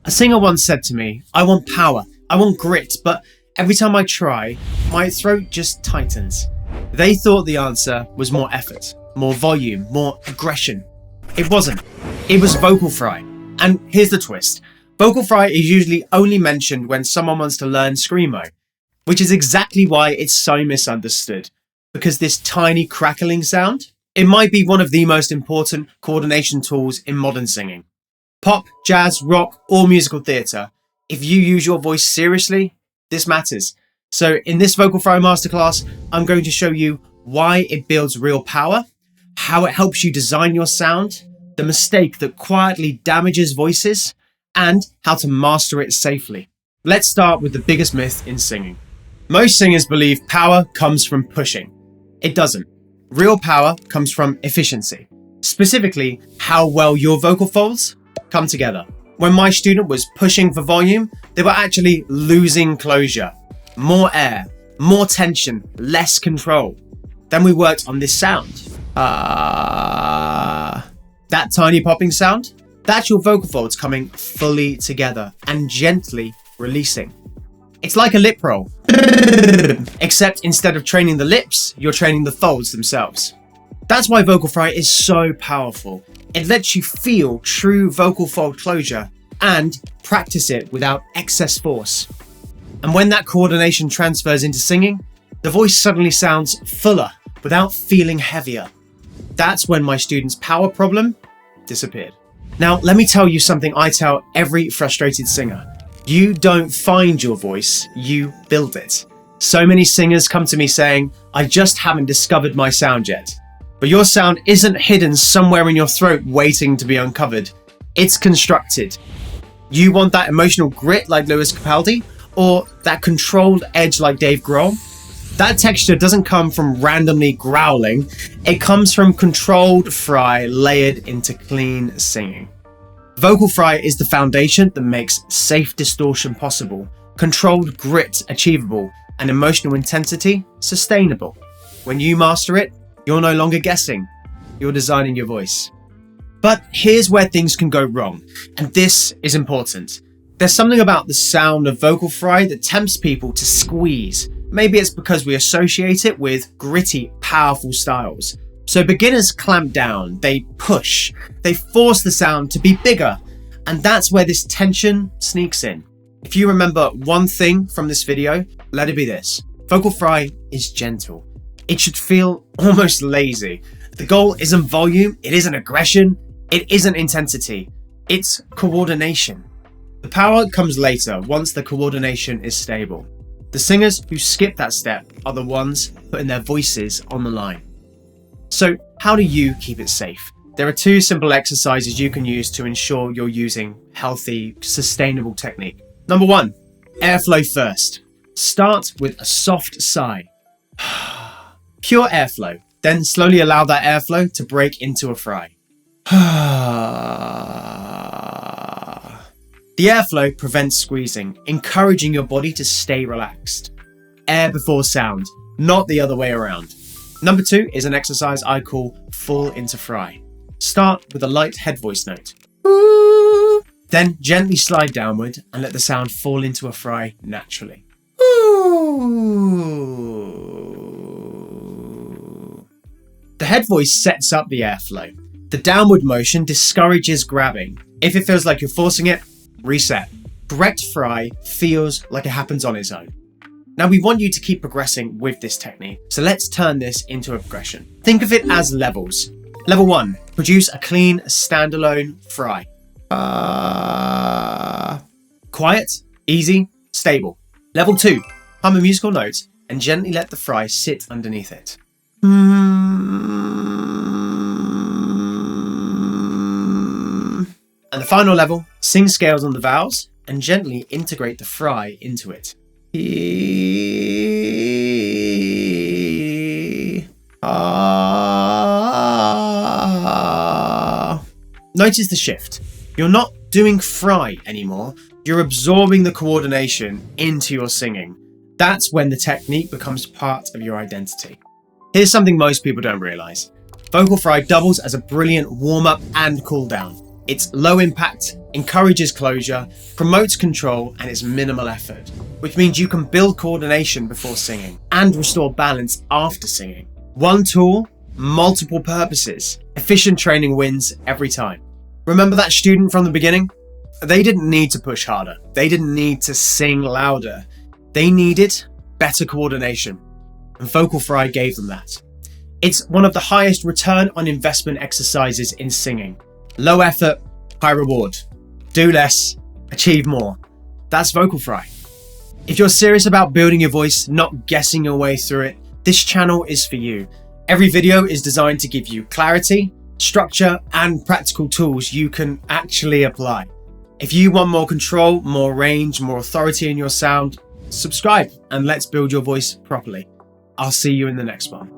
A singer once said to me, "I want power, I want grit, but every time I try, my throat just tightens." They thought the answer was more effort, more volume, more aggression. It wasn't. It was vocal fry. And here's the twist. Vocal fry is usually only mentioned when someone wants to learn screamo, which is exactly why it's so misunderstood. Because this tiny crackling sound, it might be one of the most important coordination tools in modern singing. Pop, jazz, rock, or musical theatre, if you use your voice seriously, this matters. So in this vocal fry masterclass, I'm going to show you why it builds real power, how it helps you design your sound, the mistake that quietly damages voices, and how to master it safely. Let's start with the biggest myth in singing. Most singers believe power comes from pushing. It doesn't. Real power comes from efficiency, specifically how well your vocal folds come together. When my student was pushing for volume, they were actually losing closure. More air, more tension, less control. Then we worked on this sound. That tiny popping sound, that's your vocal folds coming fully together and gently releasing. It's like a lip roll, except instead of training the lips, you're training the folds themselves. That's why vocal fry is so powerful. It lets you feel true vocal fold closure and practice it without excess force. And when that coordination transfers into singing, the voice suddenly sounds fuller without feeling heavier. That's when my student's power problem disappeared. Now, let me tell you something I tell every frustrated singer. You don't find your voice, you build it. So many singers come to me saying, "I just haven't discovered my sound yet." But your sound isn't hidden somewhere in your throat waiting to be uncovered. It's constructed. You want that emotional grit like Lewis Capaldi, or that controlled edge like Dave Grohl? That texture doesn't come from randomly growling. It comes from controlled fry layered into clean singing. Vocal fry is the foundation that makes safe distortion possible, controlled grit achievable, and emotional intensity sustainable. When you master it, you're no longer guessing, you're designing your voice. But here's where things can go wrong, and this is important. There's something about the sound of vocal fry that tempts people to squeeze. Maybe it's because we associate it with gritty, powerful styles. So beginners clamp down, they push, they force the sound to be bigger, and that's where this tension sneaks in. If you remember one thing from this video, let it be this. Vocal fry is gentle. It should feel almost lazy. The goal isn't volume, it isn't aggression, it isn't intensity, it's coordination. The power comes later once the coordination is stable. The singers who skip that step are the ones putting their voices on the line. So how do you keep it safe? There are two simple exercises you can use to ensure you're using healthy, sustainable technique. Number one, airflow first. Start with a soft sigh. Pure airflow, then slowly allow that airflow to break into a fry. The airflow prevents squeezing, encouraging your body to stay relaxed. Air before sound, not the other way around. Number two is an exercise I call fall into fry. Start with a light head voice note. Then gently slide downward and let the sound fall into a fry naturally. The head voice sets up the airflow. The downward motion discourages grabbing. If it feels like you're forcing it, reset. Correct fry feels like it happens on its own. Now we want you to keep progressing with this technique, so let's turn this into a progression. Think of it as levels. Level 1, produce a clean, standalone fry. Quiet, easy, stable. Level 2, hum a musical note and gently let the fry sit underneath it. And the final level, sing scales on the vowels and gently integrate the fry into it. Notice the shift. You're not doing fry anymore. You're absorbing the coordination into your singing. That's when the technique becomes part of your identity. Here's something most people don't realize. Vocal fry doubles as a brilliant warm-up and cool-down. It's low impact, encourages closure, promotes control, and is minimal effort, which means you can build coordination before singing and restore balance after singing. One tool, multiple purposes. Efficient training wins every time. Remember that student from the beginning? They didn't need to push harder. They didn't need to sing louder. They needed better coordination, and Vocal Fry gave them that. It's one of the highest return on investment exercises in singing. Low effort, high reward. Do less, achieve more. That's Vocal Fry. If you're serious about building your voice, not guessing your way through it, this channel is for you. Every video is designed to give you clarity, structure, and practical tools you can actually apply. If you want more control, more range, more authority in your sound, subscribe and let's build your voice properly. I'll see you in the next one.